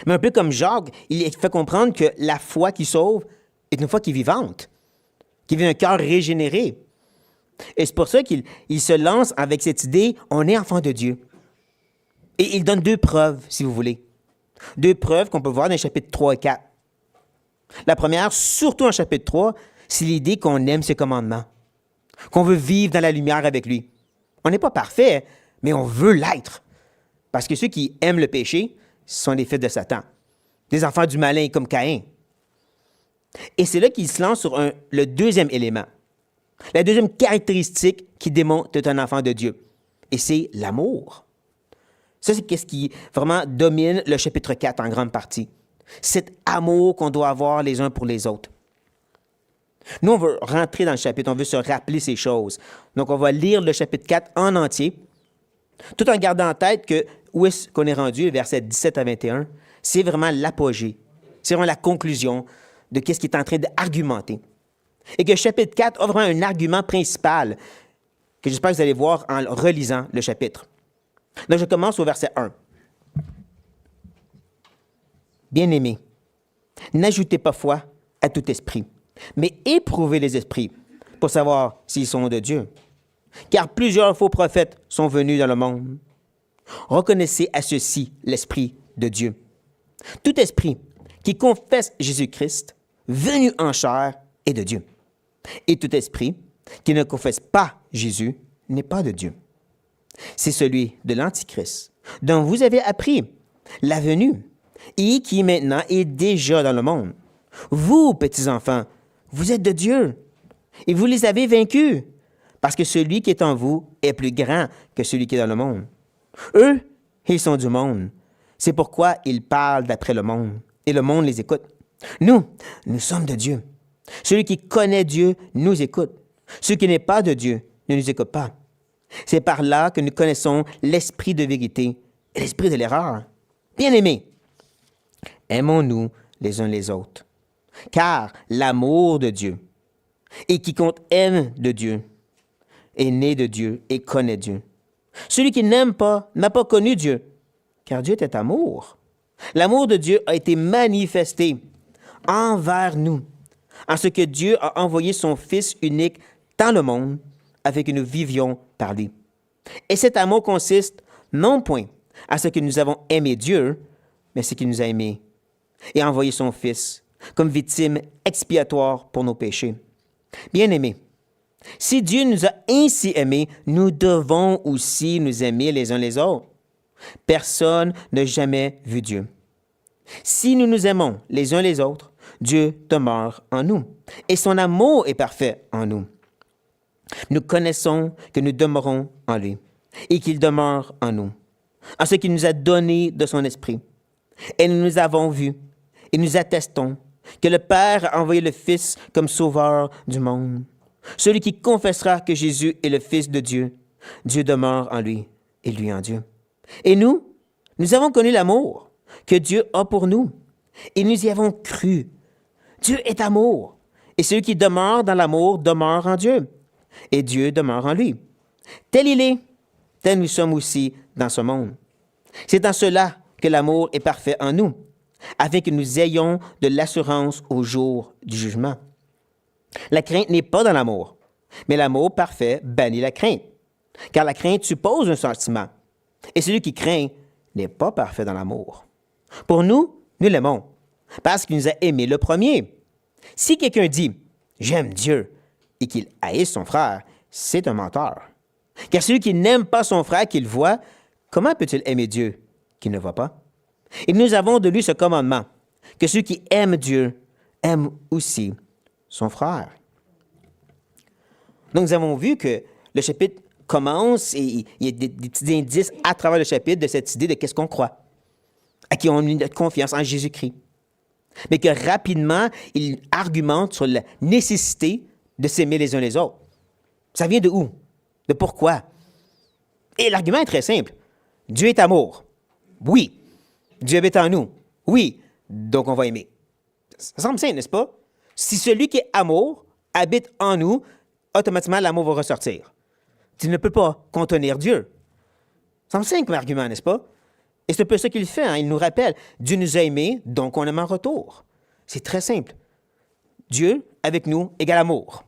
Mais un peu comme Jacques, il fait comprendre que la foi qui sauve est une foi qui est vivante, qui vit un cœur régénéré. Et c'est pour ça qu'il se lance avec cette idée, on est enfant de Dieu. Et il donne deux preuves, si vous voulez. Deux preuves qu'on peut voir dans les chapitres 3 et 4. La première, surtout en chapitre 3, c'est l'idée qu'on aime ses commandements, qu'on veut vivre dans la lumière avec lui. On n'est pas parfait, mais on veut l'être. Parce que ceux qui aiment le péché sont des fils de Satan, des enfants du malin comme Caïn. Et c'est là qu'il se lance sur le deuxième élément, la deuxième caractéristique qui démontre d'être un enfant de Dieu. Et c'est l'amour. Ça, c'est ce qui vraiment domine le chapitre 4 en grande partie. Cet amour qu'on doit avoir les uns pour les autres. Nous, on veut rentrer dans le chapitre, on veut se rappeler ces choses. Donc, on va lire le chapitre 4 en entier, tout en gardant en tête que où est-ce qu'on est rendu, les versets 17 à 21, c'est vraiment l'apogée. C'est vraiment la conclusion de ce qui est en train d'argumenter. Et que le chapitre 4 a vraiment un argument principal que j'espère que vous allez voir en relisant le chapitre. Donc, je commence au verset 1. Bien-aimés, n'ajoutez pas foi à tout esprit, mais éprouvez les esprits pour savoir s'ils sont de Dieu. Car plusieurs faux prophètes sont venus dans le monde. Reconnaissez à ceux-ci l'Esprit de Dieu. Tout esprit qui confesse Jésus-Christ, venu en chair, est de Dieu. Et tout esprit qui ne confesse pas Jésus n'est pas de Dieu. C'est celui de l'Antichrist, dont vous avez appris la venue, et qui maintenant est déjà dans le monde. Vous, petits-enfants, vous êtes de Dieu, et vous les avez vaincus, parce que celui qui est en vous est plus grand que celui qui est dans le monde. Eux, ils sont du monde. C'est pourquoi ils parlent d'après le monde, et le monde les écoute. Nous sommes de Dieu. Celui qui connaît Dieu nous écoute. Celui qui n'est pas de Dieu ne nous écoute pas. C'est par là que nous connaissons l'esprit de vérité et l'esprit de l'erreur. Bien-aimés, aimons-nous les uns les autres, car l'amour de Dieu, et quiconque aime de Dieu, est né de Dieu et connaît Dieu. Celui qui n'aime pas n'a pas connu Dieu, car Dieu est amour. L'amour de Dieu a été manifesté envers nous, en ce que Dieu a envoyé son Fils unique dans le monde, afin que nous vivions par lui. Et cet amour consiste non point à ce que nous avons aimé Dieu, mais ce qu'il nous a aimés et a envoyé son Fils comme victime expiatoire pour nos péchés. Bien-aimés, si Dieu nous a ainsi aimés, nous devons aussi nous aimer les uns les autres. Personne n'a jamais vu Dieu. Si nous nous aimons les uns les autres, Dieu demeure en nous, et son amour est parfait en nous. Nous connaissons que nous demeurons en lui, et qu'il demeure en nous, en ce qu'il nous a donné de son esprit. Et nous avons vu, et nous attestons que le Père a envoyé le Fils comme sauveur du monde. Celui qui confessera que Jésus est le Fils de Dieu, Dieu demeure en lui, et lui en Dieu. Et nous avons connu l'amour que Dieu a pour nous, et nous y avons cru. Dieu est amour, et celui qui demeure dans l'amour demeure en Dieu, et Dieu demeure en lui. Tel il est, tel nous sommes aussi dans ce monde. C'est dans cela que l'amour est parfait en nous, afin que nous ayons de l'assurance au jour du jugement. La crainte n'est pas dans l'amour, mais l'amour parfait bannit la crainte, car la crainte suppose un sentiment, et celui qui craint n'est pas parfait dans l'amour. Pour nous l'aimons, parce qu'il nous a aimés le premier. Si quelqu'un dit « J'aime Dieu » et qu'il haïsse son frère, c'est un menteur. Car celui qui n'aime pas son frère qu'il voit, comment peut-il aimer Dieu qu'il ne voit pas? Et nous avons de lui ce commandement, que celui qui aime Dieu aime aussi son frère. Donc, nous avons vu que le chapitre commence et il y a des petits indices à travers le chapitre de cette idée de qu'est-ce qu'on croit, à qui on a une confiance en Jésus-Christ. Mais que rapidement, il argumente sur la nécessité de s'aimer les uns les autres. Ça vient de où? De pourquoi? Et l'argument est très simple. Dieu est amour. Oui. Dieu habite en nous. Oui. Donc, on va aimer. Ça semble simple, n'est-ce pas? Si celui qui est amour habite en nous, automatiquement, l'amour va ressortir. Tu ne peux pas contenir Dieu. Ça semble simple comme argument, n'est-ce pas? Et c'est un peu ça qu'il fait, hein? Il nous rappelle, Dieu nous a aimés, donc on aime en retour. C'est très simple. Dieu, avec nous, égale amour.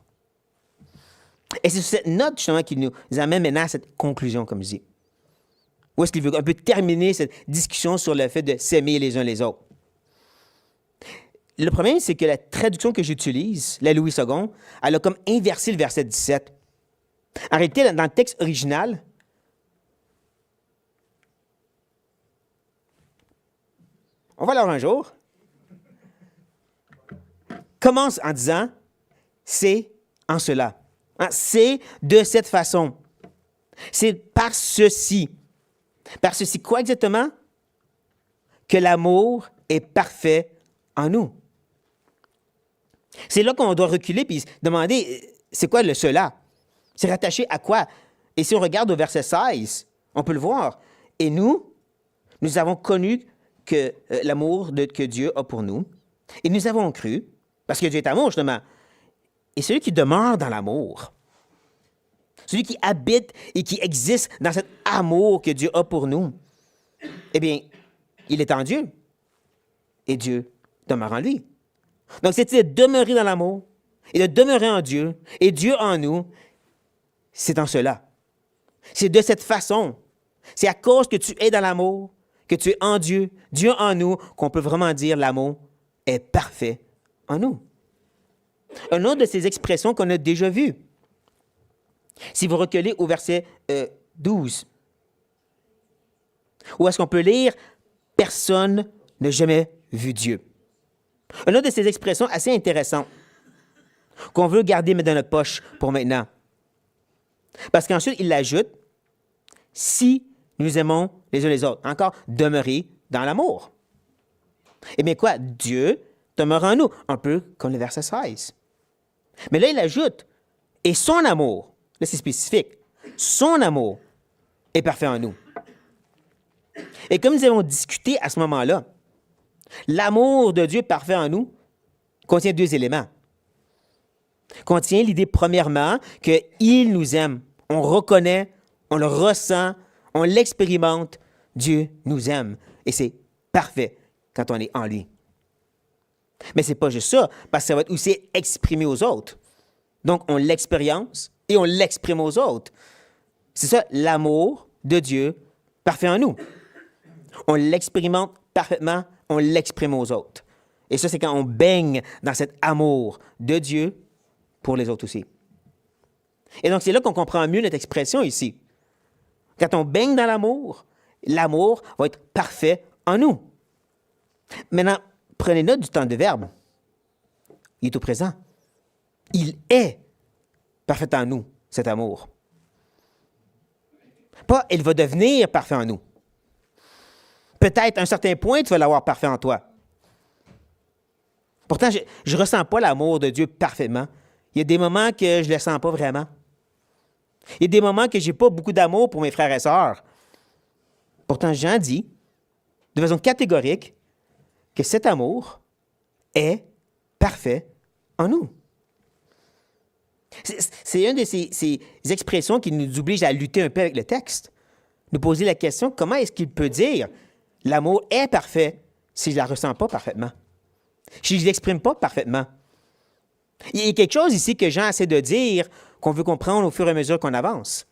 Et c'est cette note, justement, qui nous amène maintenant à cette conclusion, comme je dis. Où est-ce qu'il veut un peu terminer cette discussion sur le fait de s'aimer les uns les autres? Le problème, c'est que la traduction que j'utilise, la Louis II, elle a comme inversé le verset 17. En réalité, dans le texte original, on va l'avoir un jour, commence en disant « c'est en cela hein? ». C'est de cette façon. C'est par ceci. Par ceci, quoi exactement? Que l'amour est parfait en nous. C'est là qu'on doit reculer et se demander, c'est quoi le cela? C'est rattaché à quoi? Et si on regarde au verset 16, on peut le voir. Et nous avons connu que l'amour que Dieu a pour nous. Et nous avons cru, parce que Dieu est amour, justement. Et celui qui demeure dans l'amour, celui qui habite et qui existe dans cet amour que Dieu a pour nous, eh bien, il est en Dieu. Et Dieu demeure en lui. Donc, c'est de demeurer dans l'amour et de demeurer en Dieu et Dieu en nous, c'est en cela. C'est de cette façon. C'est à cause que tu es dans l'amour, que tu es en Dieu, Dieu en nous, qu'on peut vraiment dire l'amour est parfait en nous. Une autre de ces expressions qu'on a déjà vues. Si vous reculez au verset 12, où est-ce qu'on peut lire « Personne n'a jamais vu Dieu ». Une autre de ces expressions assez intéressantes qu'on veut garder dans notre poche pour maintenant. Parce qu'ensuite, il ajoute « Si nous aimons les uns les autres ». Encore, demeurer dans l'amour. Eh bien quoi? Dieu demeure en nous, un peu comme le verset 16. Mais là, il ajoute « Et son amour ». Là, c'est spécifique. Son amour est parfait en nous. Et comme nous avons discuté à ce moment-là, l'amour de Dieu parfait en nous contient deux éléments. Contient l'idée, premièrement, qu'il nous aime. On reconnaît, on le ressent, on l'expérimente. Dieu nous aime. Et c'est parfait quand on est en lui. Mais ce n'est pas juste ça, parce que ça va être aussi exprimé aux autres. Donc, on l'expérience et on l'exprime aux autres. C'est ça, l'amour de Dieu parfait en nous. On l'expérimente parfaitement, on l'exprime aux autres. Et ça, c'est quand on baigne dans cet amour de Dieu pour les autres aussi. Et donc, c'est là qu'on comprend mieux notre expression ici. Quand on baigne dans l'amour, l'amour va être parfait en nous. Maintenant, prenez note du temps de verbe. Il est au présent. Il est parfait en nous, cet amour. Pas, il va devenir parfait en nous. Peut-être, à un certain point, tu vas l'avoir parfait en toi. Pourtant, je ne ressens pas l'amour de Dieu parfaitement. Il y a des moments que je ne le sens pas vraiment. Il y a des moments que je n'ai pas beaucoup d'amour pour mes frères et sœurs. Pourtant, Jean dit, de façon catégorique, que cet amour est parfait en nous. C'est une de ces expressions qui nous oblige à lutter un peu avec le texte. Nous poser la question, comment est-ce qu'il peut dire l'amour est parfait si je ne la ressens pas parfaitement? Si je ne l'exprime pas parfaitement? Il y a quelque chose ici que Jean essaie de dire qu'on veut comprendre au fur et à mesure qu'on avance.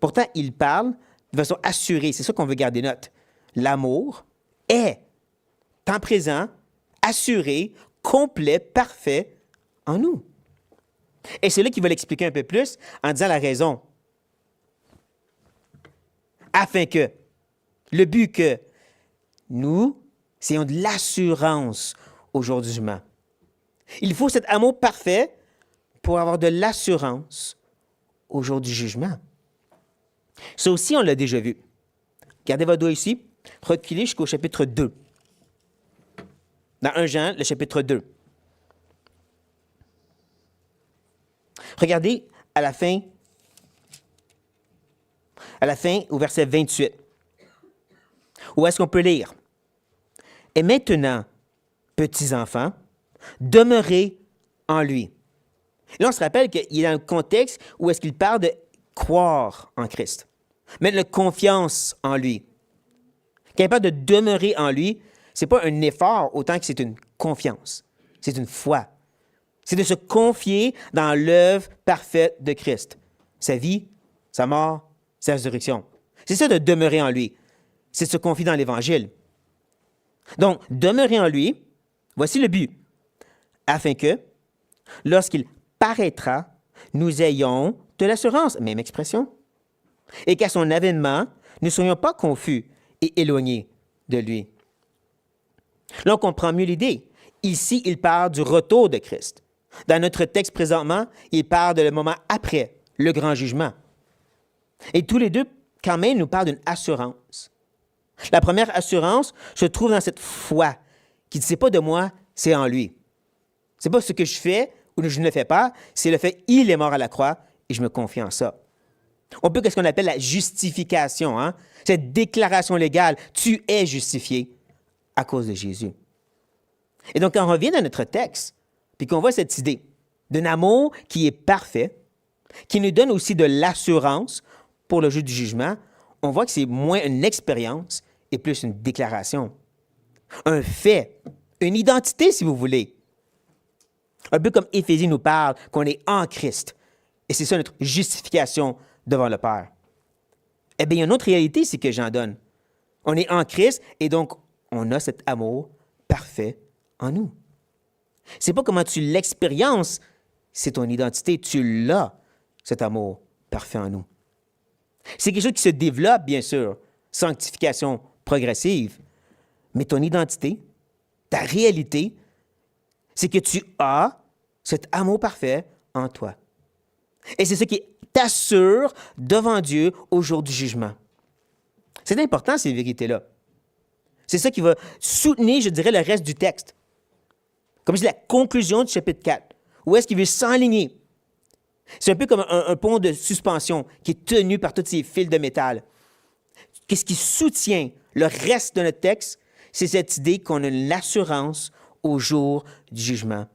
Pourtant, il parle de façon assurée. C'est ça qu'on veut garder note. L'amour est temps présent, assuré, complet, parfait en nous. Et c'est là qu'il va l'expliquer un peu plus en disant la raison. Afin que, le but que nous ayons de l'assurance au jour du jugement. Il faut cet amour parfait pour avoir de l'assurance au jour du jugement. Ça aussi, on l'a déjà vu. Gardez votre doigt ici, reculez jusqu'au chapitre 2. Dans 1 Jean, le chapitre 2. Regardez à la fin, au verset 28. Où est-ce qu'on peut lire? « Et maintenant, petits enfants, demeurez en lui. » Là, on se rappelle qu'il est dans le contexte où est-ce qu'il parle de croire en Christ, mettre la confiance en lui. Capable de demeurer en lui, ce n'est pas un effort autant que c'est une confiance. C'est une foi. C'est de se confier dans l'œuvre parfaite de Christ. Sa vie, sa mort, sa résurrection. C'est ça de demeurer en lui. C'est de se confier dans l'Évangile. Donc, demeurer en lui, voici le but. Afin que, lorsqu'il paraîtra, nous ayons de l'assurance, même expression, et qu'à son avènement, nous ne soyons pas confus et éloignés de lui. Là, on comprend mieux l'idée. Ici, il parle du retour de Christ. Dans notre texte présentement, il parle de le moment après, le grand jugement. Et tous les deux, quand même, nous parlent d'une assurance. La première assurance se trouve dans cette foi qui ne dit, c'est pas de moi, c'est en lui. C'est pas ce que je fais ou je ne le fais pas, c'est le fait il est mort à la croix et je me confie en ça. On peut qu'est-ce qu'on appelle la justification, hein? Cette déclaration légale, tu es justifié à cause de Jésus. Et donc, quand on revient dans notre texte, puis qu'on voit cette idée d'un amour qui est parfait, qui nous donne aussi de l'assurance pour le jour du jugement, on voit que c'est moins une expérience et plus une déclaration. Un fait, une identité, si vous voulez. Un peu comme Éphésiens nous parle qu'on est en Christ. Et c'est ça notre justification devant le Père. Eh bien, il y a une autre réalité, c'est que j'en donne. On est en Christ et donc on a cet amour parfait en nous. C'est pas comment tu l'expériences, c'est ton identité. Tu l'as, cet amour parfait en nous. C'est quelque chose qui se développe, bien sûr, sanctification progressive, mais ton identité, ta réalité, c'est que tu as cet amour parfait en toi. Et c'est ce qui t'assure devant Dieu au jour du jugement. C'est important, ces vérités-là. C'est ça qui va soutenir, je dirais, le reste du texte. Comme je dis, la conclusion du chapitre 4. Où est-ce qu'il veut s'enligner? C'est un peu comme un pont de suspension qui est tenu par tous ces fils de métal. Qu'est-ce qui soutient le reste de notre texte? C'est cette idée qu'on a l'assurance au jour du jugement,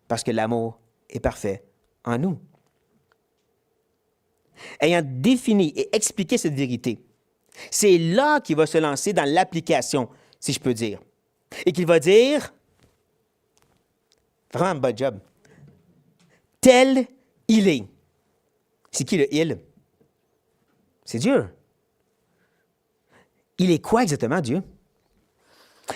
parce que l'amour est parfait en nous. Ayant défini et expliqué cette vérité, c'est là qu'il va se lancer dans l'application, si je peux dire. Et qu'il va dire, vraiment un bon job, tel il est. C'est qui le il? C'est Dieu. Il est quoi exactement, Dieu?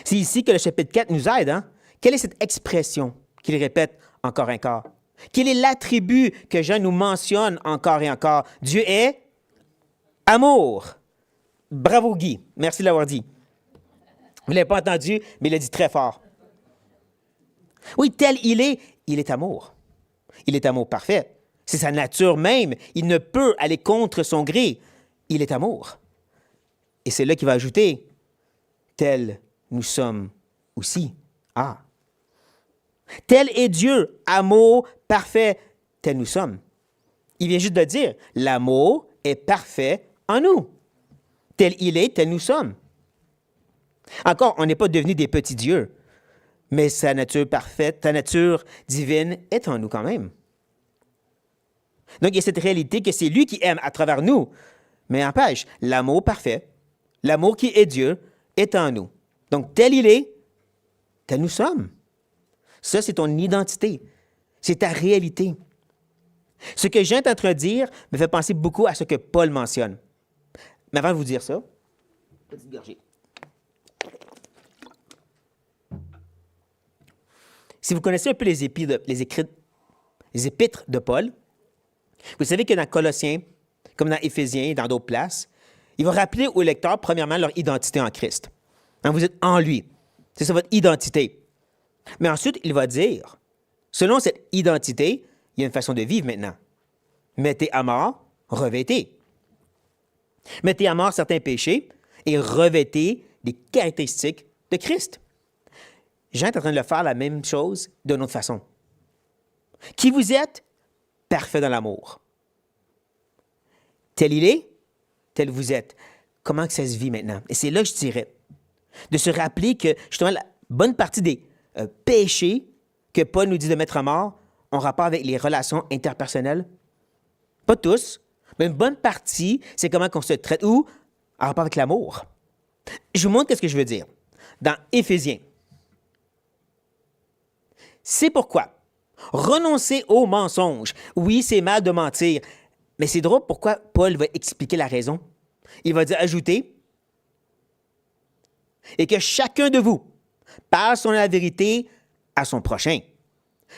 C'est ici que le chapitre 4 nous aide. Hein? Quelle est cette expression qu'il répète encore et encore? Quel est l'attribut que Jean nous mentionne encore et encore? Dieu est amour. Bravo, Guy. Merci de l'avoir dit. Vous ne l'avez pas entendu, mais il l'a dit très fort. Oui, tel il est amour. Il est amour parfait. C'est sa nature même. Il ne peut aller contre son gré. Il est amour. Et c'est là qu'il va ajouter, tel nous sommes aussi. Ah. Tel est Dieu, amour parfait, tel nous sommes. Il vient juste de dire, l'amour est parfait en nous. Tel il est, tel nous sommes. Encore, on n'est pas devenus des petits dieux, mais sa nature parfaite, sa nature divine est en nous quand même. Donc, il y a cette réalité que c'est lui qui aime à travers nous. Mais n'empêche, l'amour parfait, l'amour qui est Dieu, est en nous. Donc, tel il est, tel nous sommes. Ça, c'est ton identité. C'est ta réalité. Ce que Jean est en train de dire me fait penser beaucoup à ce que Paul mentionne. Mais avant de vous dire ça, petite gorgée. Si vous connaissez un peu les épîtres de Paul, vous savez que dans Colossiens, comme dans Éphésiens et dans d'autres places, il va rappeler aux lecteurs, premièrement, leur identité en Christ. Hein, vous êtes en lui. C'est ça votre identité. Mais ensuite, il va dire, selon cette identité, il y a une façon de vivre maintenant. Mettez à mort, revêtez. Mettez à mort certains péchés et revêtez des caractéristiques de Christ. Jean est en train de le faire la même chose d'une autre façon. Qui vous êtes? Parfait dans l'amour. Tel il est, tel vous êtes. Comment que ça se vit maintenant? Et c'est là que je dirais, de se rappeler que justement la bonne partie des péchés que Paul nous dit de mettre à mort ont rapport avec les relations interpersonnelles. Pas tous, mais une bonne partie, c'est comment qu'on se traite. Ou en rapport avec l'amour. Je vous montre ce que je veux dire. Dans Éphésiens. C'est pourquoi renoncez aux mensonges. Oui, c'est mal de mentir, mais c'est drôle pourquoi Paul va expliquer la raison. Il va dire, ajouter, et que chacun de vous parle selon la vérité à son prochain,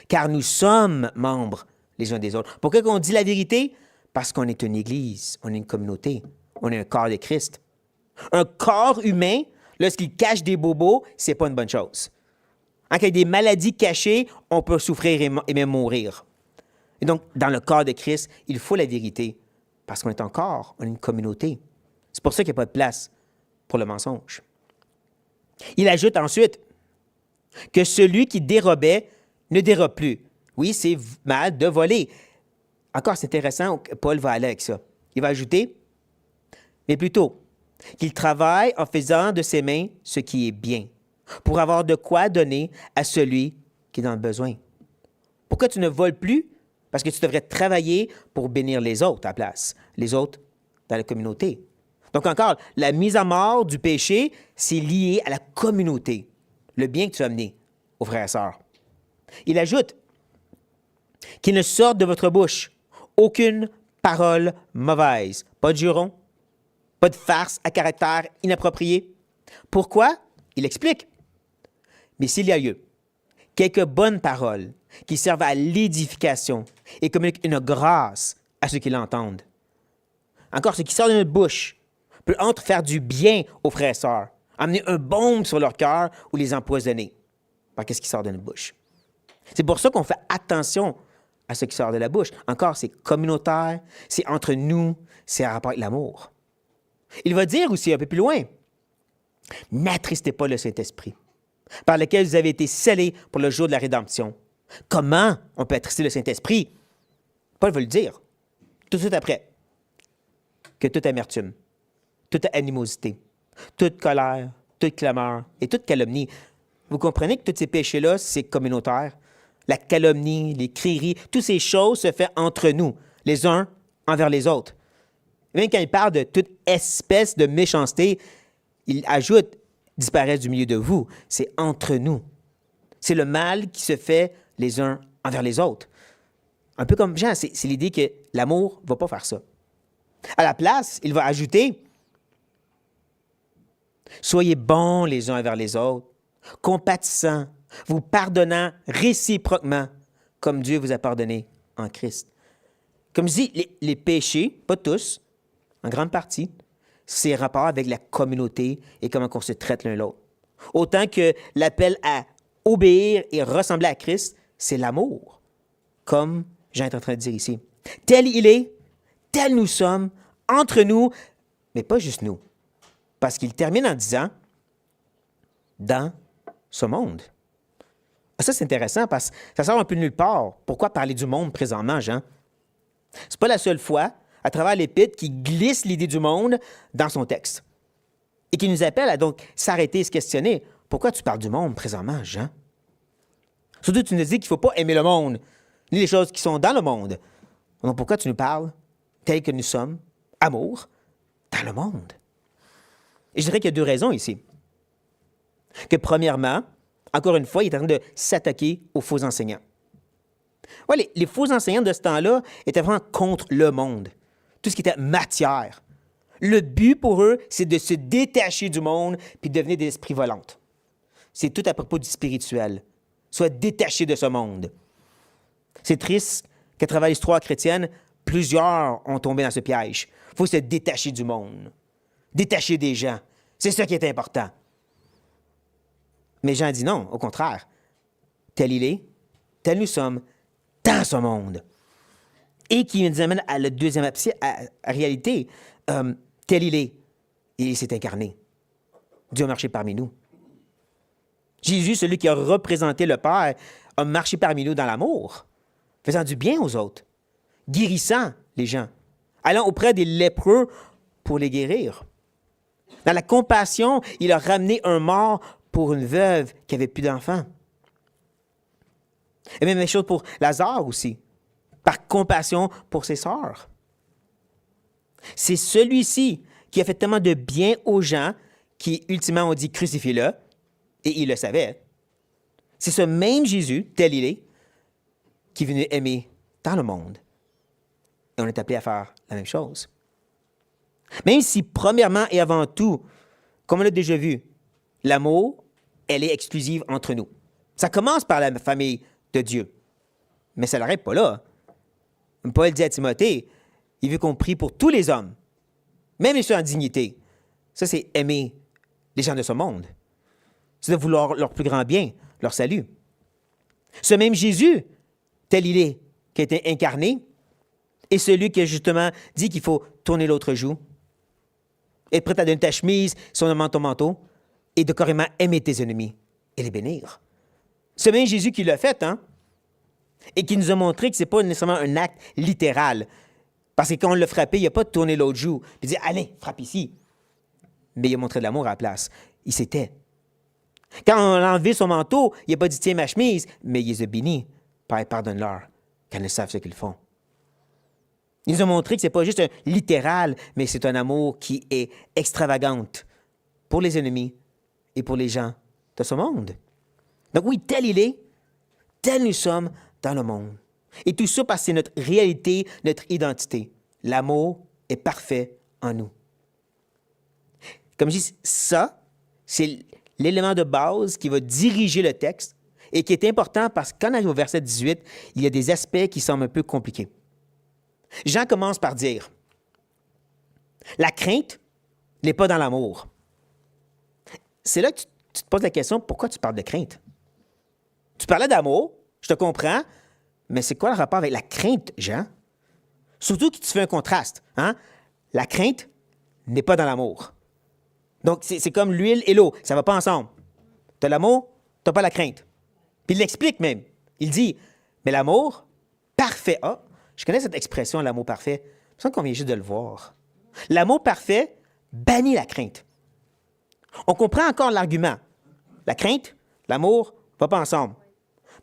car nous sommes membres les uns des autres. Pourquoi on dit la vérité? Parce qu'on est une église, on est une communauté, on est un corps de Christ. Un corps humain, lorsqu'il cache des bobos, c'est pas une bonne chose. Quand il y a des maladies cachées, on peut souffrir et même mourir. Et donc, dans le corps de Christ, il faut la vérité, parce qu'on est un corps, on est une communauté. C'est pour ça qu'il n'y a pas de place pour le mensonge. Il ajoute ensuite que celui qui dérobait ne dérobe plus. Oui, c'est mal de voler. Encore, c'est intéressant, Paul va aller avec ça. Il va ajouter, mais plutôt, qu'il travaille en faisant de ses mains ce qui est bien, pour avoir de quoi donner à celui qui est dans le besoin. Pourquoi tu ne voles plus? Parce que tu devrais travailler pour bénir les autres à la place, les autres dans la communauté. Donc encore, la mise à mort du péché, c'est lié à la communauté, le bien que tu as amené aux frères et sœurs. Il ajoute qu'il ne sorte de votre bouche aucune parole mauvaise, pas de juron, pas de farce à caractère inapproprié. Pourquoi? Il explique. Mais s'il y a lieu, quelques bonnes paroles qui servent à l'édification et communiquent une grâce à ceux qui l'entendent. Encore, ce qui sort de notre bouche peut entre faire du bien aux frères et sœurs, amener un baume sur leur cœur ou les empoisonner par ce qui sort de notre bouche. C'est pour ça qu'on fait attention à ce qui sort de la bouche. Encore, c'est communautaire, c'est entre nous, c'est à rapport avec l'amour. Il va dire aussi un peu plus loin, « N'attristez pas le Saint-Esprit, par lequel vous avez été scellés pour le jour de la rédemption. » Comment on peut attrister le Saint-Esprit? Paul va le dire, tout de suite après, que toute amertume, toute animosité, toute colère, toute clameur et toute calomnie. Vous comprenez que tous ces péchés-là, c'est communautaire. La calomnie, les crieries, toutes ces choses se font entre nous, les uns envers les autres. Même quand il parle de toute espèce de méchanceté, il ajoute « disparaître du milieu de vous ». C'est entre nous. C'est le mal qui se fait les uns envers les autres. Un peu comme Jean, c'est l'idée que l'amour ne va pas faire ça. À la place, il va ajouter « Soyez bons les uns envers les autres, compatissants, vous pardonnant réciproquement, comme Dieu vous a pardonné en Christ. » Comme je dis, les péchés, pas tous, en grande partie, c'est rapport avec la communauté et comment on se traite l'un l'autre. Autant que l'appel à obéir et ressembler à Christ, c'est l'amour, comme Jean est en train de dire ici. Tel il est, tel nous sommes, entre nous, mais pas juste nous. Parce qu'il termine en disant « dans ce monde ». Ça, c'est intéressant parce que ça sort un peu de nulle part. Pourquoi parler du monde présentement, Jean? C'est pas la seule fois, à travers l'Épître, qu'il glisse l'idée du monde dans son texte et qui nous appelle à donc s'arrêter et se questionner. Pourquoi tu parles du monde présentement, Jean? Surtout, tu nous dis qu'il ne faut pas aimer le monde, ni les choses qui sont dans le monde. Donc, pourquoi tu nous parles tel que nous sommes, amour, dans le monde? Et je dirais qu'il y a deux raisons ici. Que premièrement, encore une fois, il est en train de s'attaquer aux faux enseignants. Ouais, les faux enseignants de ce temps-là étaient vraiment contre le monde, tout ce qui était matière. Le but pour eux, c'est de se détacher du monde puis de devenir des esprits volants. C'est tout à propos du spirituel. Sois détaché de ce monde. C'est triste qu'à travers l'histoire chrétienne, plusieurs ont tombé dans ce piège. Il faut se détacher du monde, détacher des gens. C'est ça qui est important. Mais Jean dit non, au contraire. Tel il est, tel nous sommes, dans ce monde. Et qui nous amène à la deuxième réalité. Tel il est, il s'est incarné. Dieu a marché parmi nous. Jésus, celui qui a représenté le Père, a marché parmi nous dans l'amour, faisant du bien aux autres, guérissant les gens, allant auprès des lépreux pour les guérir. Dans la compassion, il a ramené un mort pour une veuve qui n'avait plus d'enfants. Et même la chose pour Lazare aussi, par compassion pour ses sœurs. C'est celui-ci qui a fait tellement de bien aux gens qui, ultimement, ont dit « crucifiez-le », et il le savait. C'est ce même Jésus, tel il est, qui est venu aimer dans le monde. Et on est appelé à faire la même chose. Même si, premièrement et avant tout, comme on l'a déjà vu, l'amour, elle est exclusive entre nous. Ça commence par la famille de Dieu. Mais ça n'arrête pas là. Paul dit à Timothée, il veut qu'on prie pour tous les hommes, même les ceux en dignité. Ça, c'est aimer les gens de ce monde. C'est de vouloir leur plus grand bien, leur salut. Ce même Jésus, tel il est, qui a été incarné, est celui qui a justement dit qu'il faut tourner l'autre joue, être prêt à donner ta chemise, son manteau, et de carrément aimer tes ennemis et les bénir. Ce même Jésus qui l'a fait, hein? Et qui nous a montré que ce n'est pas nécessairement un acte littéral. Parce que quand on l'a frappé, il n'a pas tourné l'autre joue. Il dit, allez, frappe ici. Mais il a montré de l'amour à la place. Il s'était. Quand on a enlevé son manteau, il n'a pas dit, tiens ma chemise, mais il les a bénis. Pardonne-leur, quand ils savent ce qu'ils font. Il nous a montré que ce n'est pas juste un littéral, mais c'est un amour qui est extravagante pour les ennemis et pour les gens de ce monde. Donc oui, tel il est, tel nous sommes dans le monde. Et tout ça parce que c'est notre réalité, notre identité. L'amour est parfait en nous. Comme je dis, ça, c'est l'élément de base qui va diriger le texte et qui est important parce que quand on arrive au verset 18, il y a des aspects qui semblent un peu compliqués. Jean commence par dire, la crainte n'est pas dans l'amour. C'est là que tu te poses la question, pourquoi tu parles de crainte? Tu parlais d'amour, je te comprends, mais c'est quoi le rapport avec la crainte, Jean? Surtout que tu fais un contraste. Hein? La crainte n'est pas dans l'amour. Donc, c'est comme l'huile et l'eau, ça ne va pas ensemble. Tu as l'amour, tu n'as pas la crainte. Puis il l'explique même. Il dit, mais l'amour parfait, je connais cette expression, l'amour parfait, il me semble qu'on vient juste de le voir. L'amour parfait bannit la crainte. On comprend encore l'argument. La crainte, l'amour, ne vont pas ensemble.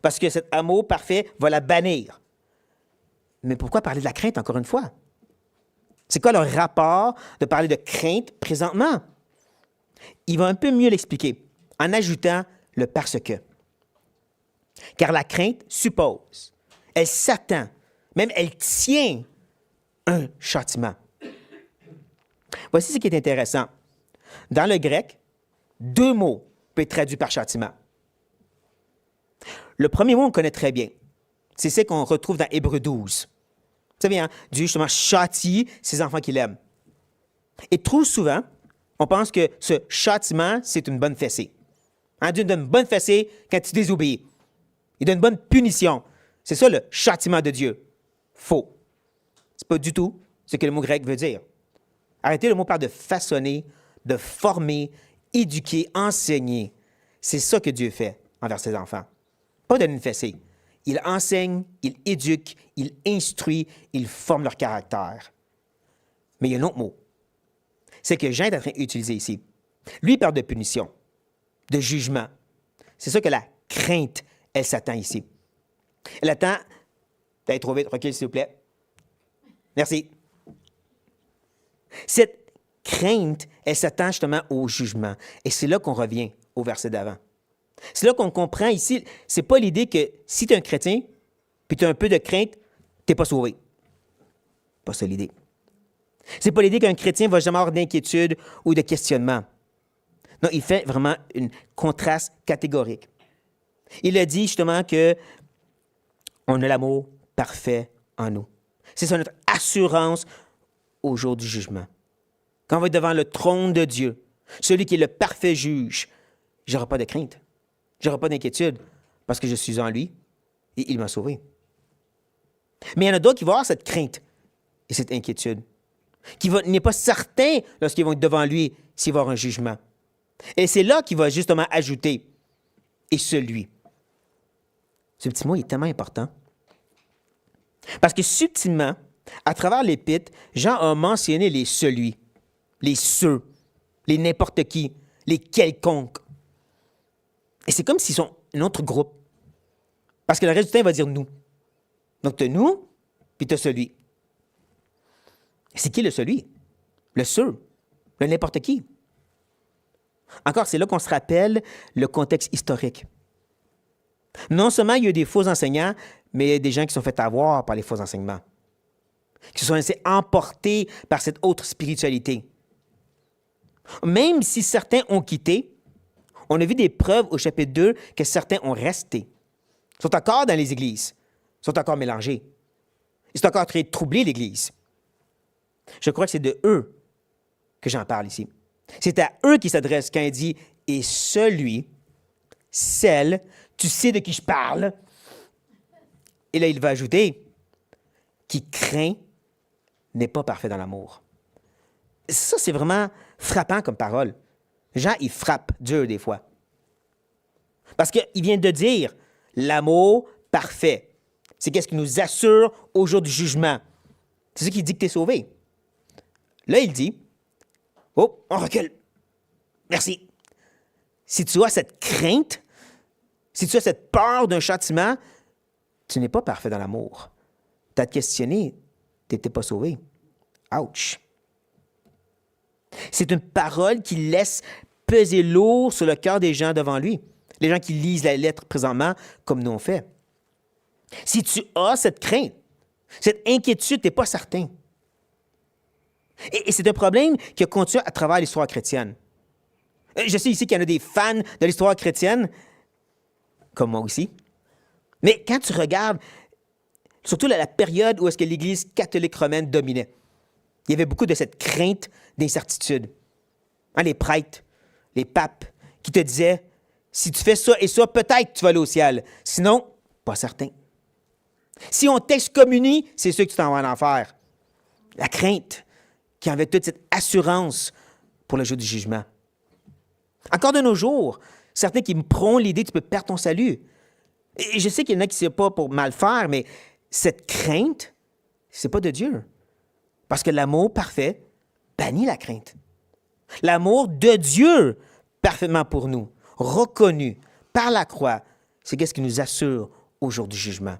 Parce que cet amour parfait va la bannir. Mais pourquoi parler de la crainte, encore une fois? C'est quoi le rapport de parler de crainte présentement? Il va un peu mieux l'expliquer en ajoutant le parce que. Car la crainte suppose, elle s'attend, même elle tient un châtiment. Voici ce qui est intéressant. Dans le grec, 2 mots peuvent être traduits par châtiment. Le premier mot, on connaît très bien. C'est ce qu'on retrouve dans Hébreux 12. Vous savez, hein, Dieu, justement, châtie ses enfants qu'il aime. Et trop souvent, on pense que ce châtiment, c'est une bonne fessée. Hein, Dieu donne une bonne fessée quand tu désobéis. Il donne une bonne punition. C'est ça le châtiment de Dieu. Faux. C'est pas du tout ce que le mot grec veut dire. Arrêtez, le mot parle de façonner, de former, éduquer, enseigner. C'est ça que Dieu fait envers ses enfants. Pas donner une fessée. Il enseigne, il éduque, il instruit, il forme leur caractère. Mais il y a un autre mot. C'est que Jean est en train d'utiliser ici. Lui, il parle de punition, de jugement. C'est ça que la crainte, elle s'attend ici. Elle attend d'aller trop vite. Recule, s'il vous plaît. Merci. Cette crainte, elle s'attend justement au jugement. Et c'est là qu'on revient au verset d'avant. C'est là qu'on comprend ici, c'est pas l'idée que si tu es un chrétien, puis tu as un peu de crainte, tu n'es pas sauvé. Pas ça l'idée. C'est pas l'idée qu'un chrétien va jamais avoir d'inquiétude ou de questionnement. Non, il fait vraiment un contraste catégorique. Il a dit justement que on a l'amour parfait en nous. C'est ça notre assurance au jour du jugement. Quand on va être devant le trône de Dieu, celui qui est le parfait juge, j'aurai pas de crainte. J'aurai pas d'inquiétude parce que je suis en lui et il m'a sauvé. Mais il y en a d'autres qui vont avoir cette crainte et cette inquiétude, qui n'est pas certain lorsqu'ils vont être devant lui s'il va y avoir un jugement. Et c'est là qu'il va justement ajouter « et celui ». Ce petit mot est tellement important. Parce que subtilement, à travers l'épître, Jean a mentionné les « celui », les « ceux », les « n'importe qui », les « quelconques ». Et c'est comme s'ils sont un autre groupe. Parce que le reste du temps, il va dire « nous ». Donc, tu as « nous », puis tu as « celui ». C'est qui le « celui », le « ceux », le « n'importe qui ». Encore, c'est là qu'on se rappelle le contexte historique. Non seulement il y a eu des faux enseignants, mais il y a des gens qui sont fait avoir par les faux enseignements, qui se sont laissés emporter par cette autre spiritualité. Même si certains ont quitté, on a vu des preuves au chapitre 2 que certains ont resté. Ils sont encore dans les églises, ils sont encore mélangés. Ils sont encore très troublés, l'Église. Je crois que c'est de eux que j'en parle ici. C'est à eux qu'il s'adresse quand il dit « Et celui, celle, tu sais de qui je parle. » Et là, il va ajouter « Qui craint n'est pas parfait dans l'amour. » Ça, c'est vraiment frappant comme parole. Jean, il frappe dur des fois. Parce qu'il vient de dire l'amour parfait. C'est qu'est-ce qui nous assure au jour du jugement. C'est ce qui dit que tu es sauvé. Là, il dit, oh, on recule. Merci. Si tu as cette crainte, si tu as cette peur d'un châtiment, tu n'es pas parfait dans l'amour. Tu as questionné, tu n'étais pas sauvé. Ouch. C'est une parole qui laisse peser lourd sur le cœur des gens devant lui. Les gens qui lisent la lettre présentement, comme nous on fait. Si tu as cette crainte, cette inquiétude, tu n'es pas certain. Et c'est un problème qui a continué à travers l'histoire chrétienne. Je sais ici qu'il y en a des fans de l'histoire chrétienne, comme moi aussi. Mais quand tu regardes, surtout la période où est-ce que l'Église catholique romaine dominait, il y avait beaucoup de cette crainte d'incertitude. Hein, les prêtres, les papes, qui te disaient, si tu fais ça et ça, peut-être tu vas aller au ciel. Sinon, pas certain. Si on t'excommunie, c'est sûr que tu t'en vas en enfer. La crainte qui avait toute cette assurance pour le jour du jugement. Encore de nos jours, certains qui me prônent l'idée que tu peux perdre ton salut. Et je sais qu'il y en a qui ne sont pas pour mal faire, mais cette crainte, c'est pas de Dieu. Parce que l'amour parfait bannit la crainte. L'amour de Dieu, parfaitement pour nous, reconnu par la croix, c'est qu'est-ce qui nous assure au jour du jugement.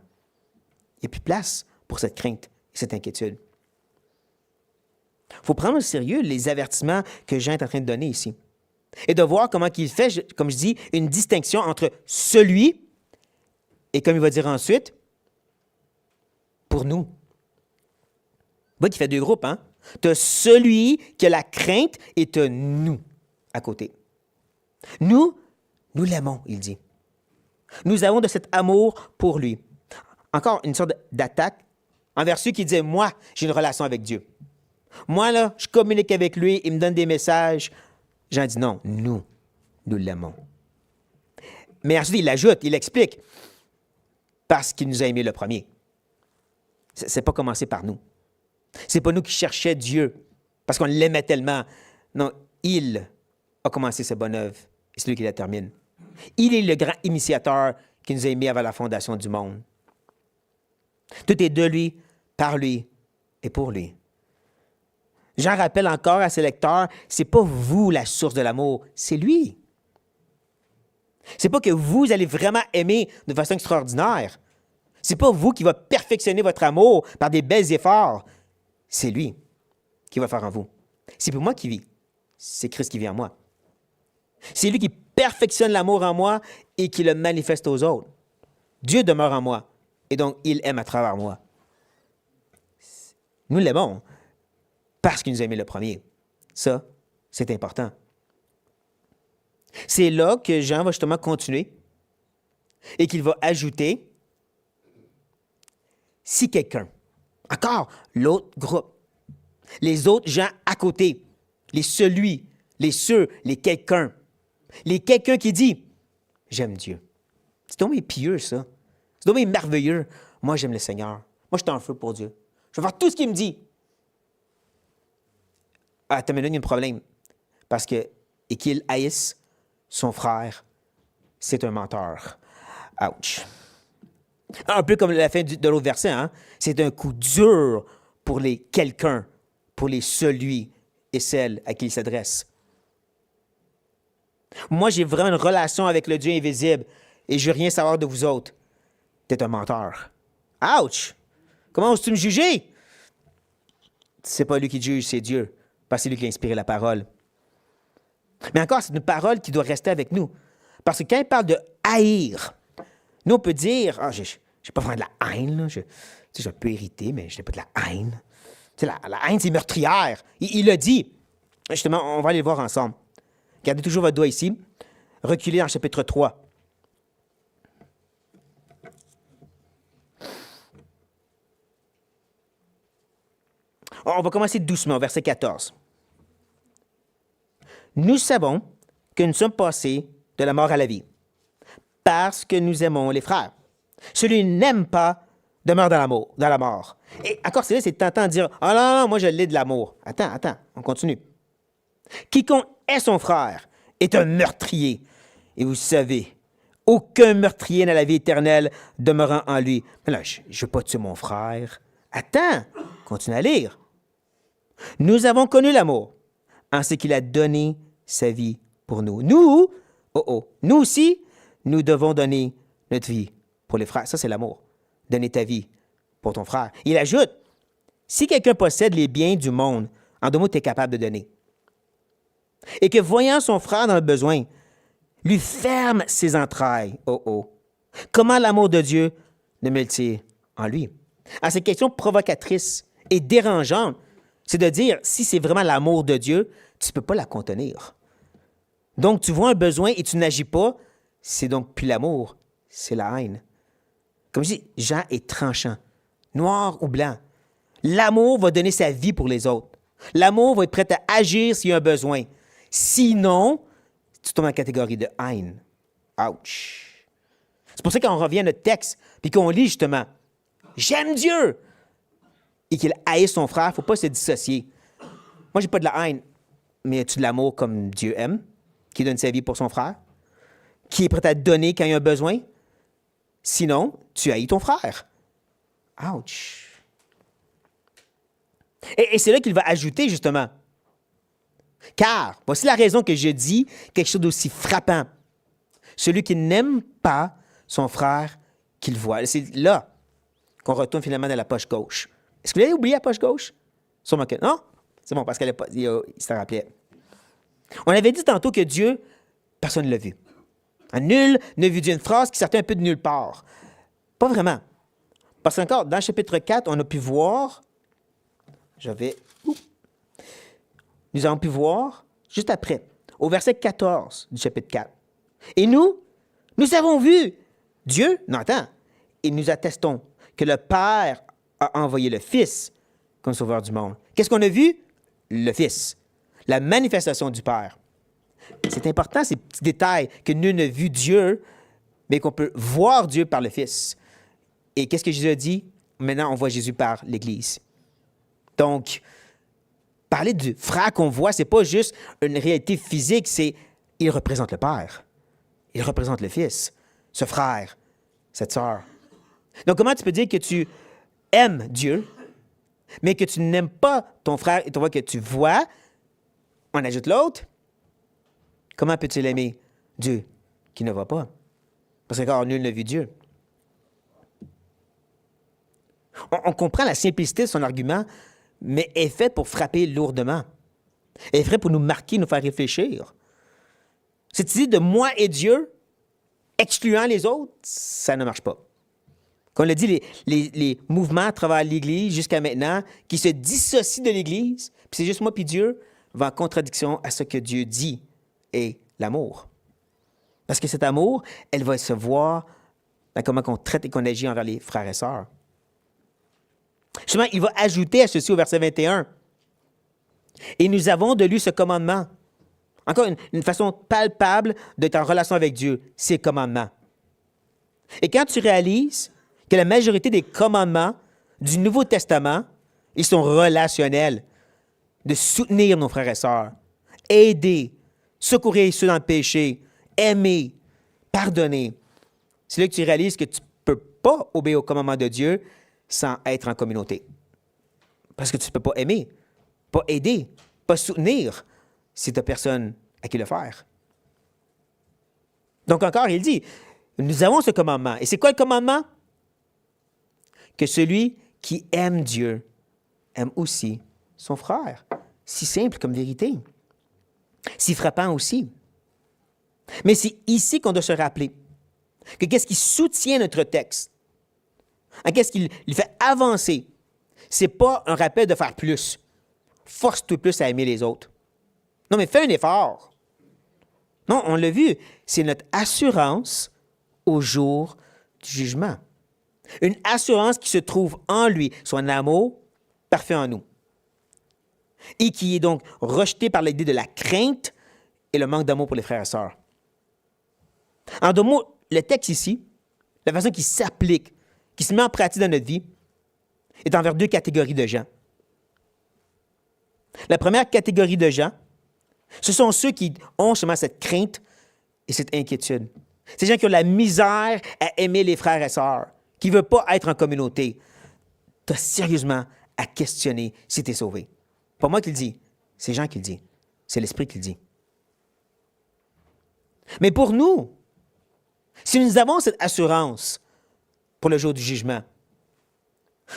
Il n'y a plus de place pour cette crainte et cette inquiétude. Il faut prendre au sérieux les avertissements que Jean est en train de donner ici. Et de voir comment il fait, comme je dis, une distinction entre celui et, comme il va dire ensuite, pour nous. Vous voyez qu'il fait deux groupes, hein? Tu as celui qui a la crainte et tu as nous à côté. Nous l'aimons, il dit. Nous avons de cet amour pour lui. Encore une sorte d'attaque envers ceux qui disaient, moi, j'ai une relation avec Dieu. Moi, là, je communique avec lui, il me donne des messages. Jean dit non, nous l'aimons. Mais ensuite, il ajoute, il explique, parce qu'il nous a aimés le premier. C'est pas commencé par nous. C'est pas nous qui cherchions Dieu, parce qu'on l'aimait tellement. Non, il a commencé sa bonne œuvre, et c'est lui qui la termine. Il est le grand initiateur qui nous a aimés avant la fondation du monde. Tout est de lui, par lui et pour lui. Jean rappelle encore à ses lecteurs, c'est pas vous la source de l'amour, c'est lui. C'est pas que vous allez vraiment aimer de façon extraordinaire. C'est pas vous qui va perfectionner votre amour par des bels efforts. C'est lui qui va faire en vous. C'est pour moi qui vis. C'est Christ qui vit en moi. C'est lui qui perfectionne l'amour en moi et qui le manifeste aux autres. Dieu demeure en moi et donc il aime à travers moi. Nous l'aimons parce qu'il nous a aimé le premier. Ça, c'est important. C'est là que Jean va justement continuer et qu'il va ajouter si quelqu'un, encore l'autre groupe, les autres gens à côté, les celui, les ceux, les quelqu'un qui dit j'aime Dieu. C'est donc pieux, ça. C'est donc merveilleux. Moi, j'aime le Seigneur. Moi, je suis en feu pour Dieu. Je vais faire tout ce qu'il me dit. Ah, t'as donné un problème. Parce que, et qu'il haïsse son frère, c'est un menteur. Ouch. Un peu comme la fin de l'autre verset, hein? C'est un coup dur pour les quelqu'un, pour les celui et celle à qui il s'adresse. Moi, j'ai vraiment une relation avec le Dieu invisible et je veux rien savoir de vous autres. T'es un menteur. Ouch! Comment oses-tu me juger? C'est pas lui qui juge, c'est Dieu. Parce que c'est lui qui a inspiré la parole. Mais encore, c'est une parole qui doit rester avec nous. Parce que quand il parle de haïr, nous, on peut dire, ah, je n'ai pas vraiment de la haine, là. Tu sais, je suis un peu irrité, mais je n'ai pas de la haine. Tu sais, la haine, c'est meurtrière. Il le dit. Justement, on va aller le voir ensemble. Gardez toujours votre doigt ici. Reculez dans le chapitre 3. On va commencer doucement, verset 14. Nous savons que nous sommes passés de la mort à la vie, parce que nous aimons les frères. Celui qui n'aime pas demeure dans la mort. Et encore, c'est tentant de dire, « Ah non, non, moi je l'ai de l'amour. » Attends, on continue. « Quiconque est son frère est un meurtrier. Et vous savez, aucun meurtrier n'a la vie éternelle demeurant en lui. » Mais là, je ne veux pas tuer mon frère. Attends, continue à lire. « Nous avons connu l'amour en ce qu'il a donné sa vie pour nous. » Nous aussi, nous devons donner notre vie pour les frères. Ça, c'est l'amour. Donner ta vie pour ton frère. Il ajoute, si quelqu'un possède les biens du monde, en deux mots, tu es capable de donner, et que voyant son frère dans le besoin, lui ferme ses entrailles, comment l'amour de Dieu demeure-t-il en lui? À cette question provocatrice et dérangeante, c'est de dire, si c'est vraiment l'amour de Dieu, tu ne peux pas la contenir. Donc, tu vois un besoin et tu n'agis pas, c'est donc plus l'amour, c'est la haine. Comme je dis, Jean est tranchant, noir ou blanc. L'amour va donner sa vie pour les autres. L'amour va être prêt à agir s'il y a un besoin. Sinon, tu tombes dans la catégorie de haine. Ouch! C'est pour ça qu'on revient à notre texte, puis qu'on lit justement, « J'aime Dieu! » et qu'il haït son frère, il ne faut pas se dissocier. Moi, je n'ai pas de la haine, mais as-tu de l'amour comme Dieu aime, qui donne sa vie pour son frère, qui est prêt à te donner quand il y a un besoin? Sinon, tu haïs ton frère. Ouch! Et c'est là qu'il va ajouter, justement, « Car, voici la raison que je dis quelque chose d'aussi frappant. Celui qui n'aime pas son frère qu'il voit. » C'est là qu'on retourne finalement dans la poche gauche. Est-ce que vous avez oublié la poche gauche? Sûrement que non. C'est bon, parce qu'il se rappelait. On avait dit tantôt que Dieu, personne ne l'a vu. Nul n'a vu Dieu, une phrase qui sortait un peu de nulle part. Pas vraiment. Parce qu'encore, dans le chapitre 4, on a pu voir, nous avons pu voir, juste après, au verset 14 du chapitre 4. Et nous avons vu Dieu, non, attends, et nous attestons que le Père a envoyé le Fils comme sauveur du monde. Qu'est-ce qu'on a vu? Le Fils. La manifestation du Père. C'est important, ces petits détails, que nul n'a vu Dieu, mais qu'on peut voir Dieu par le Fils. Et qu'est-ce que Jésus a dit? Maintenant, on voit Jésus par l'Église. Donc, parler du frère qu'on voit, c'est pas juste une réalité physique, c'est il représente le Père. Il représente le Fils, ce frère, cette sœur. Donc, comment tu peux dire que tu aimes Dieu, mais que tu n'aimes pas ton frère et que tu vois, on ajoute l'autre? Comment peux-tu l'aimer? Dieu, qui ne voit pas. Parce qu'encore nul n'a vu Dieu. On comprend la simplicité de son argument, mais est fait pour frapper lourdement. Elle est fait pour nous marquer, nous faire réfléchir. Cette idée de moi et Dieu, excluant les autres, ça ne marche pas. Comme on l'a dit, les mouvements à travers l'Église jusqu'à maintenant, qui se dissocient de l'Église, puis c'est juste moi puis Dieu, va en contradiction à ce que Dieu dit est l'amour. Parce que cet amour, elle va se voir dans comment on traite et qu'on agit envers les frères et sœurs. Justement, il va ajouter à ceci au verset 21. Et nous avons de lui ce commandement. Encore une façon palpable d'être en relation avec Dieu, c'est le commandement. Et quand tu réalises que la majorité des commandements du Nouveau Testament, ils sont relationnels, de soutenir nos frères et sœurs, aider, secourir ceux dans le péché, aimer, pardonner. C'est là que tu réalises que tu ne peux pas obéir au commandement de Dieu sans être en communauté. Parce que tu ne peux pas aimer, pas aider, pas soutenir si tu n'as personne à qui le faire. Donc encore, il dit, nous avons ce commandement. Et c'est quoi le commandement? Que celui qui aime Dieu aime aussi son frère. Si simple comme vérité. Si frappant aussi. Mais c'est ici qu'on doit se rappeler que qu'est-ce qui soutient notre texte, qu'est-ce qui le fait avancer, c'est pas un rappel de faire plus. Force-toi plus à aimer les autres. Non, mais fais un effort. Non, on l'a vu, c'est notre assurance au jour du jugement. Une assurance qui se trouve en lui, son amour parfait en nous. Et qui est donc rejetée par l'idée de la crainte et le manque d'amour pour les frères et sœurs. En d'autres mots, le texte ici, la façon qu'il s'applique, qui se met en pratique dans notre vie, est envers deux catégories de gens. La première catégorie de gens, ce sont ceux qui ont justement cette crainte et cette inquiétude. Ces gens qui ont la misère à aimer les frères et sœurs, qui ne veulent pas être en communauté. Tu as sérieusement à questionner si tu es sauvé. Pas moi qui le dis, c'est Jean qui le dit. C'est l'Esprit qui le dit. Mais pour nous, si nous avons cette assurance pour le jour du jugement,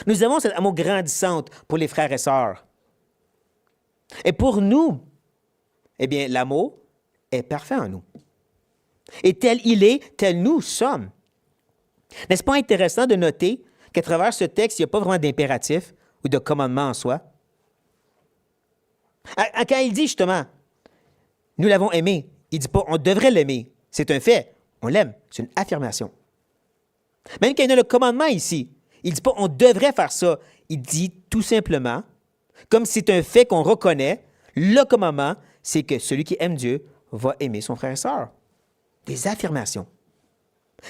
nous avons cet amour grandissante pour les frères et sœurs. Et pour nous, eh bien, l'amour est parfait en nous. Et tel il est, tel nous sommes. N'est-ce pas intéressant de noter qu'à travers ce texte, il n'y a pas vraiment d'impératif ou de commandement en soi? Quand il dit justement, nous l'avons aimé, il ne dit pas on devrait l'aimer. C'est un fait. On l'aime. C'est une affirmation. Même quand il y a le commandement ici, il ne dit pas on devrait faire ça. Il dit tout simplement, comme c'est un fait qu'on reconnaît, le commandement, c'est que celui qui aime Dieu va aimer son frère et sœur. Des affirmations.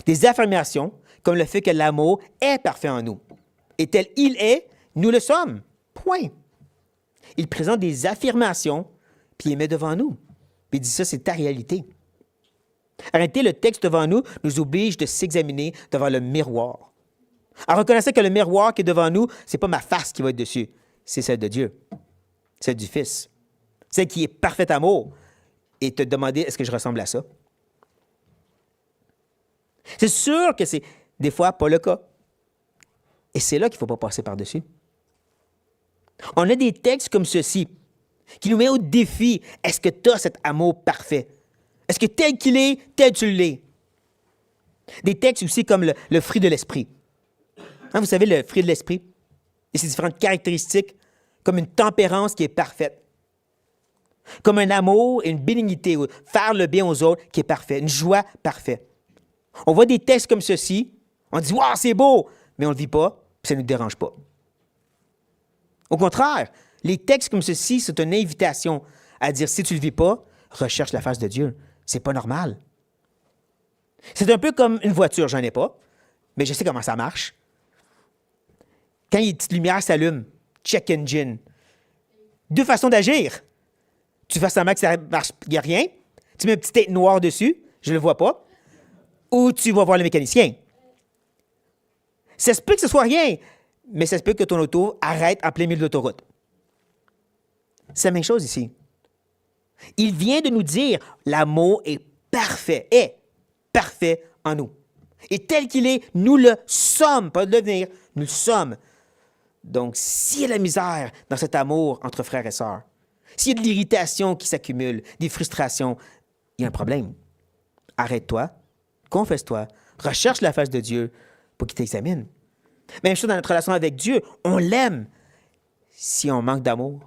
Des affirmations comme le fait que l'amour est parfait en nous. Et tel il est, nous le sommes. Point. Il présente des affirmations, puis il les met devant nous. Puis il dit ça, c'est ta réalité. En réalité, le texte devant nous nous oblige de s'examiner devant le miroir. En reconnaissant que le miroir qui est devant nous, ce n'est pas ma face qui va être dessus, c'est celle de Dieu, celle du Fils, celle qui est parfait amour, et te demander est-ce que je ressemble à ça? C'est sûr que c'est des fois pas le cas. Et c'est là qu'il ne faut pas passer par-dessus. On a des textes comme ceci qui nous mettent au défi. Est-ce que tu as cet amour parfait? Est-ce que tel qu'il est, tel tu l'es? Des textes aussi comme le fruit de l'esprit. Hein, vous savez, le fruit de l'esprit et ses différentes caractéristiques, comme une tempérance qui est parfaite, comme un amour et une bénignité, ou faire le bien aux autres qui est parfait, une joie parfaite. On voit des textes comme ceci, on dit « Wow, c'est beau! » mais on ne le vit pas, puis ça ne nous dérange pas. Au contraire, les textes comme ceci, c'est une invitation à dire, si tu ne le vis pas, recherche la face de Dieu. C'est pas normal. C'est un peu comme une voiture, j'en ai pas, mais je sais comment ça marche. Quand les petites lumières s'allument, check engine. Deux façons d'agir. Tu fais semblant que ça marche, il n'y a rien. Tu mets un petit tête noir dessus, je ne le vois pas. Ou tu vas voir le mécanicien. Ça se peut que ce soit rien, mais ça se peut que ton auto arrête en plein milieu de l'autoroute. C'est la même chose ici. Il vient de nous dire, l'amour est parfait en nous. Et tel qu'il est, nous le sommes, pas de devenir, nous le sommes. Donc, s'il y a de la misère dans cet amour entre frères et sœurs, s'il y a de l'irritation qui s'accumule, des frustrations, il y a un problème. Arrête-toi, confesse-toi, recherche la face de Dieu pour qu'il t'examine. Même chose dans notre relation avec Dieu, on l'aime. Si on manque d'amour,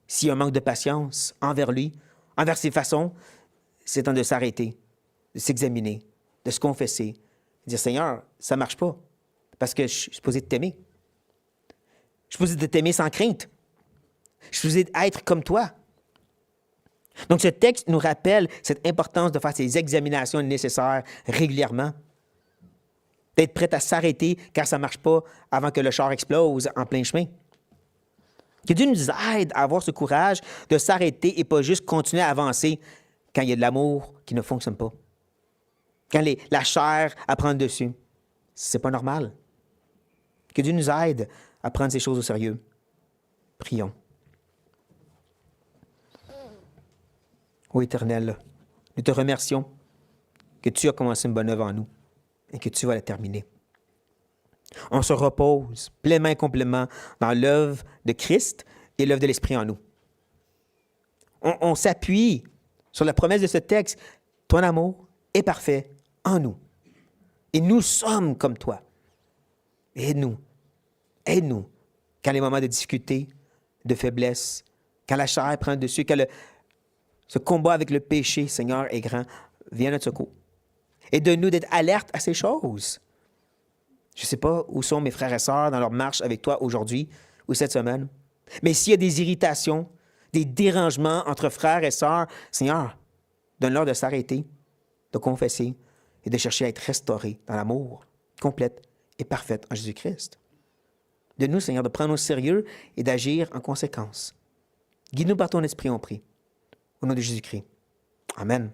si on manque de patience envers lui, envers ses façons, c'est temps de s'arrêter, de s'examiner, de se confesser, de dire « Seigneur, ça ne marche pas, parce que je suis supposé t'aimer. Je suis supposé de t'aimer sans crainte. Je suis supposé être comme toi. » Donc, ce texte nous rappelle cette importance de faire ces examinations nécessaires régulièrement, d'être prêt à s'arrêter quand ça ne marche pas avant que le char explose en plein chemin. Que Dieu nous aide à avoir ce courage de s'arrêter et pas juste continuer à avancer quand il y a de l'amour qui ne fonctionne pas. Quand la chair à prendre dessus. C'est pas normal. Que Dieu nous aide à prendre ces choses au sérieux. Prions. Ô Éternel, nous te remercions que tu as commencé une bonne œuvre en nous et que tu vas la terminer. On se repose pleinement et complètement dans l'œuvre de Christ et l'œuvre de l'Esprit en nous. On s'appuie sur la promesse de ce texte, ton amour est parfait en nous. Et nous sommes comme toi. Aide-nous. Aide-nous quand les moments de difficulté, de faiblesse, quand la chair prend le dessus, quand ce combat avec le péché, Seigneur, est grand, viens à notre secours. Aide-nous d'être alertes à ces choses. Je ne sais pas où sont mes frères et sœurs dans leur marche avec toi aujourd'hui ou cette semaine, mais s'il y a des irritations, des dérangements entre frères et sœurs, Seigneur, donne-leur de s'arrêter, de confesser et de chercher à être restaurés dans l'amour complète et parfaite en Jésus-Christ. De nous, Seigneur, de prendre au sérieux et d'agir en conséquence. Guide-nous par ton esprit, on prie. Au nom de Jésus-Christ. Amen.